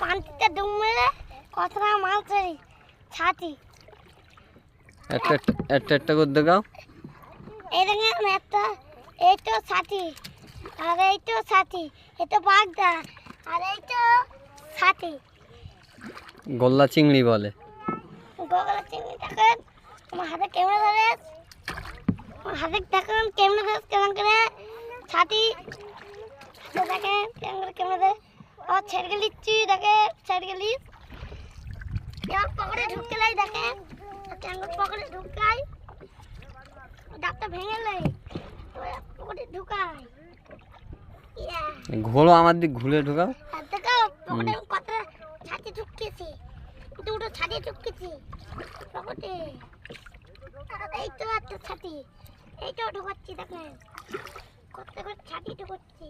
পানিতে ডুব মেরে কতটা মাছ ধরি ছাতি একটা করে দেখাও। এই দেখেন একটা, এই তো ছাতি, আর এই তো ছাতি, এই তো বাগদা, আর এই তো ছাতি। গোল্লা চিংড়ি বলে। গোগলা চিংড়ি দেখেন আমার হাতে কেমনে ধরে, আমার হাতে দেখেন কেমনে ধরে, কেমন করে ছাতি দেখেন কেমনে ধরে। আর ছেড়ে গেলিচ্ছি দেখে, ছেড়ে গেলি এবার পকেটে ঢুকলাই দেখেন, ট্যাঙ্গর পকেটে ঢুকাই, ডাবটা ভেঙে লাই পকেটে ঢুকাই। ঘোলো আমার দিক ঘুরে ঢুকাও। দেখো পকেটে কত ছাতি ঢুকিয়েছি, দুটো ছাতি ঢুকিয়েছি পকেটে। এই তো একটা ছাতি, এইটাও ঢুকাচ্ছি দেখেন কত করে ছাতি ঢুকাচ্ছি।